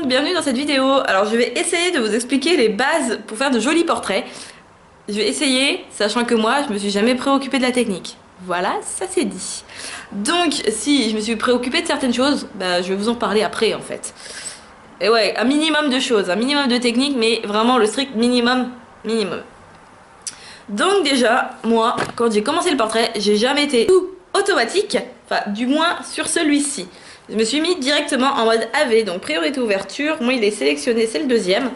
monde, bienvenue dans cette vidéo. Alors je vais essayer de vous expliquer les bases pour faire de jolis portraits. Je vais essayer, sachant que moi je me suis jamais préoccupée de la technique. Voilà, ça c'est dit. Donc si je me suis préoccupée de certaines choses, bah, je vais vous en parler après en fait. Et ouais, un minimum de choses, un minimum de technique, mais vraiment le strict minimum. Donc déjà, moi, quand j'ai commencé le portrait, j'ai jamais été tout automatique, enfin du moins sur celui-ci. Je me suis mis directement en mode AV, donc priorité ouverture. Moi, il est sélectionné, c'est le deuxième.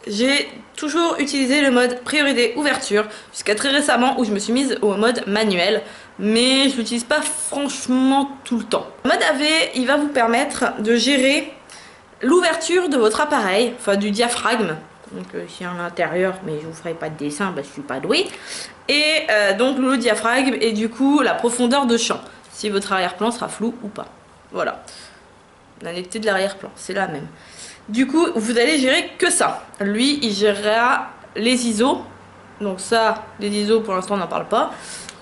J'ai toujours utilisé le mode priorité ouverture jusqu'à très récemment où je me suis mise au mode manuel, mais je l'utilise pas franchement tout le temps. Le mode AV, il va vous permettre de gérer l'ouverture de votre appareil, enfin du diaphragme. Donc ici à l'intérieur, mais je vous ferai pas de dessin, bah, je suis pas douée. Et donc le diaphragme et du coup la profondeur de champ, si votre arrière-plan sera flou ou pas. Voilà, la netteté de l'arrière-plan, c'est la même. Du coup, vous allez gérer que ça. Lui, il gérera les ISO. Donc ça, les ISO, pour l'instant, on n'en parle pas.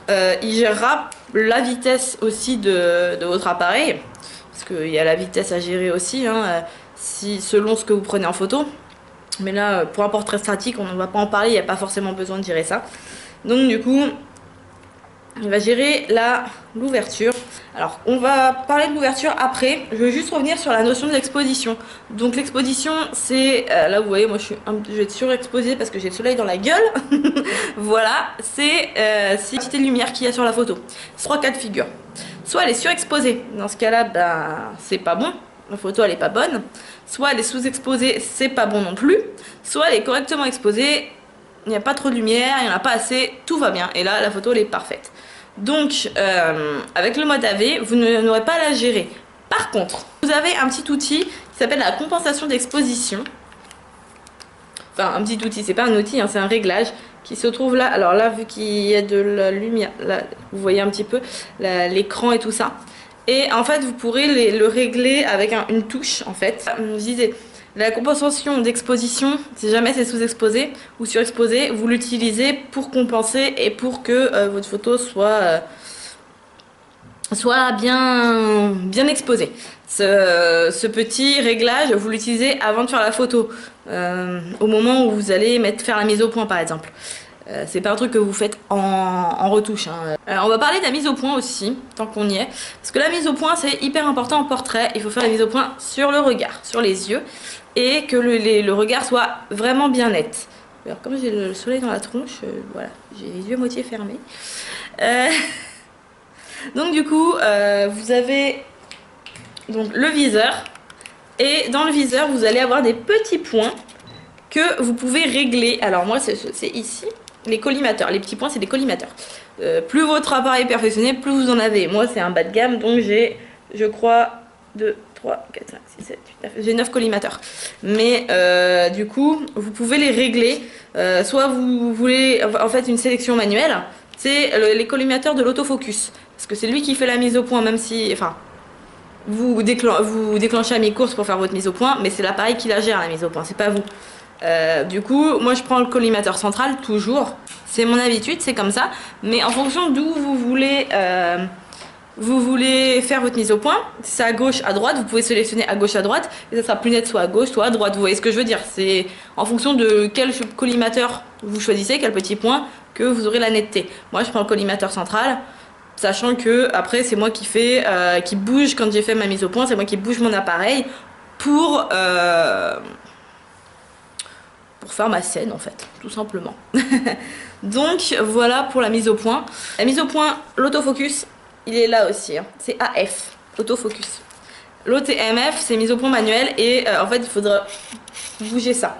Il gérera la vitesse aussi de votre appareil. Parce qu'il y a la vitesse à gérer aussi, hein, selon ce que vous prenez en photo. Mais là, pour un portrait statique, on ne va pas en parler, il n'y a pas forcément besoin de gérer ça. Donc du coup, il va gérer l'ouverture. Alors, on va parler de l'ouverture après. Je vais juste revenir sur la notion d'exposition. Donc l'exposition, c'est... là, vous voyez, moi, je vais être surexposée parce que j'ai le soleil dans la gueule. Voilà, c'est la quantité de lumière qu'il y a sur la photo. 3 cas de figure. Soit elle est surexposée. Dans ce cas-là, ben, c'est pas bon. La photo, elle est pas bonne. Soit elle est sous-exposée, c'est pas bon non plus. Soit elle est correctement exposée, il n'y a pas trop de lumière, il n'y en a pas assez, tout va bien. Et là, la photo, elle est parfaite. Donc, avec le mode AV, vous n'aurez pas à la gérer. Par contre, vous avez un petit outil qui s'appelle la compensation d'exposition. Enfin, un petit outil, c'est pas un outil, hein, c'est un réglage qui se trouve là. Alors là, vu qu'il y a de la lumière, là, vous voyez un petit peu l'écran et tout ça. Et en fait, vous pourrez le régler avec une touche, en fait. Je disais, la compensation d'exposition, si jamais c'est sous-exposé ou surexposé, vous l'utilisez pour compenser et pour que votre photo soit bien exposée. Ce petit réglage, vous l'utilisez avant de faire la photo, au moment où vous allez faire la mise au point, par exemple. C'est pas un truc que vous faites en retouche, hein. On va parler de la mise au point aussi, tant qu'on y est. Parce que la mise au point, c'est hyper important en portrait. Il faut faire la mise au point sur le regard, sur les yeux. Et que le regard soit vraiment bien net. Alors comme j'ai le soleil dans la tronche, voilà, j'ai les yeux à moitié fermés. Donc du coup, vous avez donc, le viseur. Et dans le viseur, vous allez avoir des petits points que vous pouvez régler. Alors moi, c'est ici. Les collimateurs, les petits points, c'est des collimateurs. Plus votre appareil est perfectionné, plus vous en avez. Moi, c'est un bas de gamme, donc j'ai, je crois, 2, 3, 4, 5, 6, 7, 8, 9. J'ai 9 collimateurs. Mais du coup, vous pouvez les régler. Soit vous voulez, en fait, une sélection manuelle. C'est les collimateurs de l'autofocus. Parce que c'est lui qui fait la mise au point, même si... Enfin, vous déclenchez à mi-course pour faire votre mise au point, mais c'est l'appareil qui la gère, la mise au point, c'est pas vous. Du coup, moi je prends le collimateur central, toujours. C'est mon habitude, c'est comme ça. Mais en fonction d'où vous voulez faire votre mise au point, si c'est à gauche, à droite, vous pouvez sélectionner à gauche, à droite. Et ça sera plus net soit à gauche, soit à droite. Vous voyez ce que je veux dire? C'est en fonction de quel collimateur vous choisissez, quel petit point, que vous aurez la netteté. Moi je prends le collimateur central. Sachant que après c'est moi qui bouge quand j'ai fait ma mise au point, c'est moi qui bouge mon appareil pour faire ma scène en fait, tout simplement. Donc voilà pour la mise au point. La mise au point, l'autofocus, il est là aussi, hein. C'est AF, autofocus. L'autre est MF, c'est mise au point manuel et en fait il faudra bouger ça.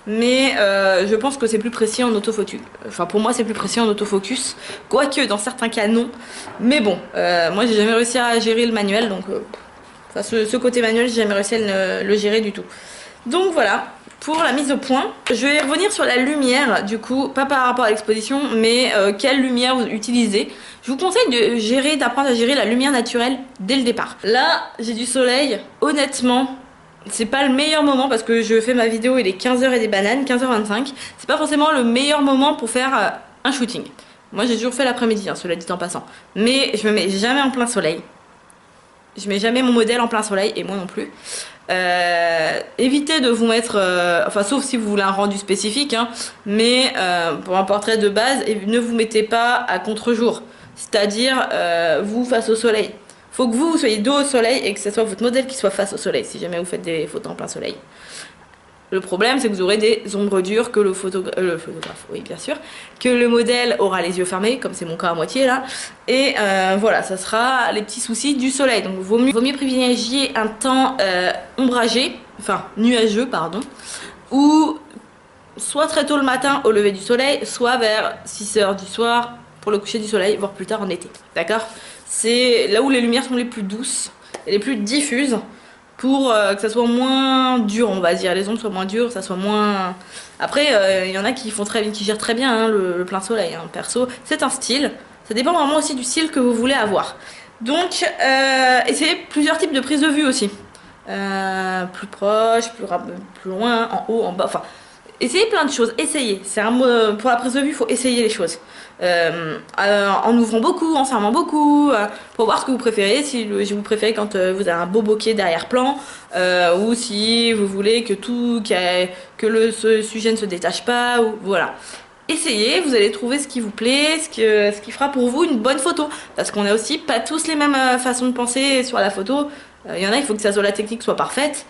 Mais je pense que c'est plus précis en autofocus. Enfin pour moi c'est plus précis en autofocus. Quoique dans certains cas non. Mais bon, moi j'ai jamais réussi à gérer le manuel. Donc ce côté manuel j'ai jamais réussi à le gérer du tout. Donc voilà, pour la mise au point. Je vais revenir sur la lumière du coup. Pas par rapport à l'exposition, mais quelle lumière vous utilisez. Je vous conseille d'apprendre à gérer la lumière naturelle dès le départ. Là j'ai du soleil, honnêtement. C'est pas le meilleur moment parce que je fais ma vidéo, il est 15h et des bananes, 15h25. C'est pas forcément le meilleur moment pour faire un shooting. Moi j'ai toujours fait l'après-midi, hein, cela dit en passant. Mais je me mets jamais en plein soleil. Je mets jamais mon modèle en plein soleil, et moi non plus. évitez de vous mettre, enfin sauf si vous voulez un rendu spécifique, hein, mais pour un portrait de base, ne vous mettez pas à contre-jour, c'est-à-dire vous face au soleil. Faut que vous soyez dos au soleil et que ce soit votre modèle qui soit face au soleil si jamais vous faites des photos en plein soleil. Le problème, c'est que vous aurez des ombres dures que le photographe, oui bien sûr, que le modèle aura les yeux fermés, comme c'est mon cas à moitié là, et voilà, ça sera les petits soucis du soleil. Donc vaut mieux privilégier un temps ombragé, enfin nuageux pardon, ou soit très tôt le matin au lever du soleil, soit vers 6 h du soir pour le coucher du soleil, voire plus tard en été, d'accord? C'est là où les lumières sont les plus douces et les plus diffuses, pour que ça soit moins dur, on va dire, les ombres soient moins dures, ça soit moins... Après, il y en a qui gèrent très bien hein, le plein soleil, hein. Perso, c'est un style, ça dépend vraiment aussi du style que vous voulez avoir. Donc, essayez plusieurs types de prises de vue aussi. Plus proche, plus loin, en haut, en bas, enfin... Essayez plein de choses, essayez. Pour la prise de vue, il faut essayer les choses. En ouvrant beaucoup, en fermant beaucoup, pour voir ce que vous préférez. Si vous préférez quand vous avez un beau bokeh derrière-plan, ou si vous voulez que le sujet ne se détache pas, ou voilà. Essayez, vous allez trouver ce qui vous plaît, ce qui fera pour vous une bonne photo. Parce qu'on a aussi pas tous les mêmes façons de penser sur la photo. Il y en a, il faut que la technique soit parfaite.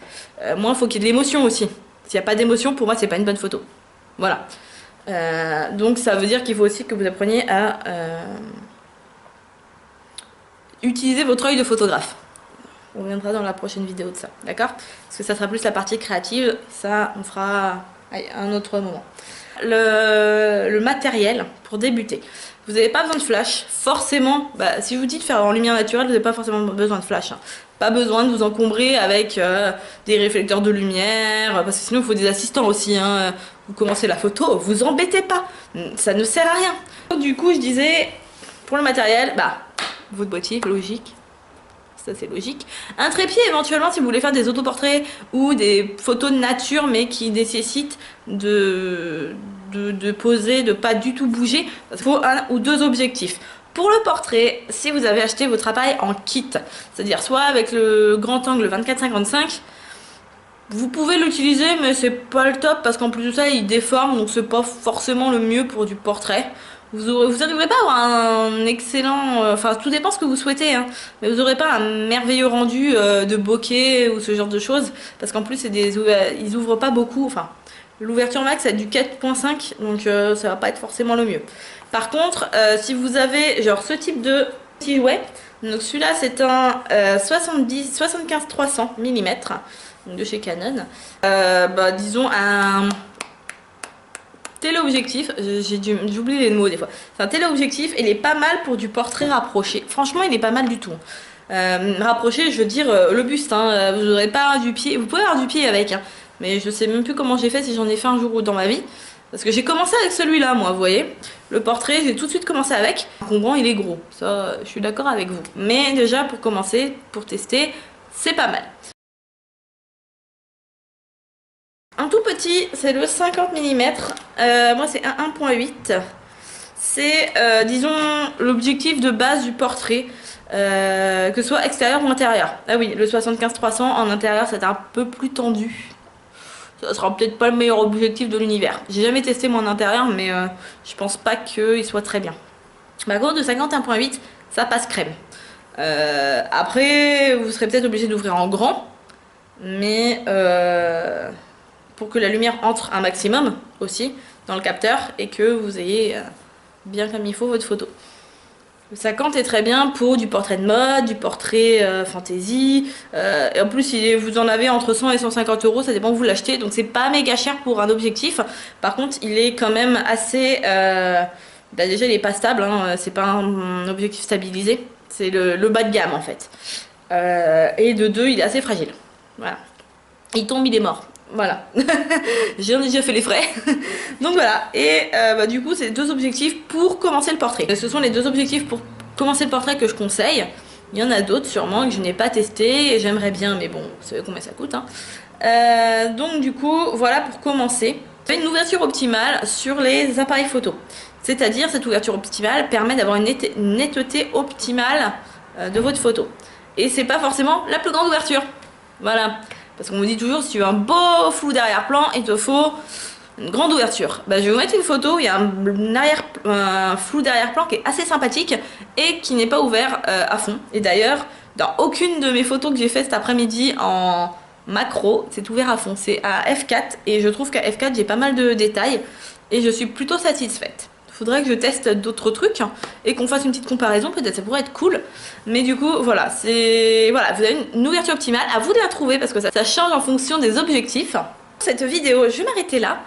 Moi, il faut qu'il y ait de l'émotion aussi. S'il n'y a pas d'émotion, pour moi, c'est pas une bonne photo. Voilà. Donc ça veut dire qu'il faut aussi que vous appreniez à utiliser votre œil de photographe. On reviendra dans la prochaine vidéo de ça, d'accord? Parce que ça sera plus la partie créative, ça on fera à un autre moment. Le matériel pour débuter. Vous n'avez pas besoin de flash, forcément. Si je vous dis de faire en lumière naturelle, vous n'avez pas forcément besoin de flash. Hein. Pas besoin de vous encombrer avec des réflecteurs de lumière, parce que sinon il faut des assistants aussi. Hein. Vous commencez la photo, vous embêtez pas, ça ne sert à rien. Donc, du coup, je disais, pour le matériel, votre boîtier, logique. Ça c'est logique. Un trépied éventuellement si vous voulez faire des autoportraits ou des photos de nature mais qui nécessitent de poser, de pas du tout bouger. Il faut un ou deux objectifs. Pour le portrait, si vous avez acheté votre appareil en kit, c'est-à-dire soit avec le grand angle 24-55, vous pouvez l'utiliser mais c'est pas le top parce qu'en plus de ça il déforme donc c'est pas forcément le mieux pour du portrait. Vous n'arriverez pas à avoir un excellent... Enfin, tout dépend ce que vous souhaitez, hein. Mais vous n'aurez pas un merveilleux rendu de bokeh ou ce genre de choses. Parce qu'en plus, ils ouvrent pas beaucoup. Enfin, l'ouverture max, c'est du 4.5. Donc, ça va pas être forcément le mieux. Par contre, si vous avez genre ce type de silhouette, donc celui-là, c'est un 75-300 mm de chez Canon. Disons un... téléobjectif, j'oublie les mots des fois. C'est un téléobjectif et il est pas mal pour du portrait rapproché. Franchement, il est pas mal du tout. Rapproché, je veux dire le buste. Hein, vous n'aurez pas du pied. Vous pouvez avoir du pied avec, hein, mais je sais même plus comment j'ai fait si j'en ai fait un jour dans ma vie. Parce que j'ai commencé avec celui-là, moi, vous voyez. Le portrait, j'ai tout de suite commencé avec. Encombrant, il est gros. Ça, je suis d'accord avec vous. Mais déjà, pour commencer, pour tester, c'est pas mal. Un tout petit, c'est le 50 mm. Moi, c'est un 1.8. C'est, disons, l'objectif de base du portrait, que ce soit extérieur ou intérieur. Ah oui, le 75-300 en intérieur, c'est un peu plus tendu. Ça sera peut-être pas le meilleur objectif de l'univers. J'ai jamais testé moi en intérieur, mais je pense pas qu'il soit très bien. Par contre, de 50 1.8, ça passe crème. Après, vous serez peut-être obligé d'ouvrir en grand, mais pour que la lumière entre un maximum aussi dans le capteur et que vous ayez bien comme il faut votre photo. Le 50 est très bien pour du portrait de mode, du portrait fantasy. Et en plus, vous en avez entre 100 et 150 euros, ça dépend où vous l'achetez. Donc c'est pas méga cher pour un objectif. Par contre, il est quand même assez... déjà, il est pas stable, hein, c'est pas un objectif stabilisé. C'est le bas de gamme en fait. Et de deux, il est assez fragile. Voilà. Il tombe, il est mort. Voilà, j'en ai déjà fait les frais. Donc voilà, et du coup c'est deux objectifs pour commencer le portrait. Ce sont les deux objectifs pour commencer le portrait que je conseille. Il y en a d'autres sûrement que je n'ai pas testé et j'aimerais bien, mais bon, vous savez combien ça coûte, hein. Donc du coup, voilà pour commencer. Vous avez une ouverture optimale sur les appareils photo. C'est-à-dire, cette ouverture optimale permet d'avoir une netteté optimale de votre photo. Et c'est pas forcément la plus grande ouverture. Voilà. Parce qu'on me dit toujours, si tu veux un beau flou d'arrière-plan, il te faut une grande ouverture. Bah, je vais vous mettre une photo où il y a un flou d'arrière-plan qui est assez sympathique et qui n'est pas ouvert à fond. Et d'ailleurs, dans aucune de mes photos que j'ai fait cet après-midi en macro, c'est ouvert à fond. C'est à f4 et je trouve qu'à f4 j'ai pas mal de détails et je suis plutôt satisfaite. Faudrait que je teste d'autres trucs et qu'on fasse une petite comparaison, peut-être ça pourrait être cool. Mais du coup, voilà, voilà, vous avez une ouverture optimale, à vous de la trouver parce que ça change en fonction des objectifs. Cette vidéo, je vais m'arrêter là.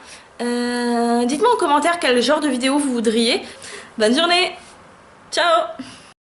Dites-moi en commentaire quel genre de vidéo vous voudriez. Bonne journée, ciao.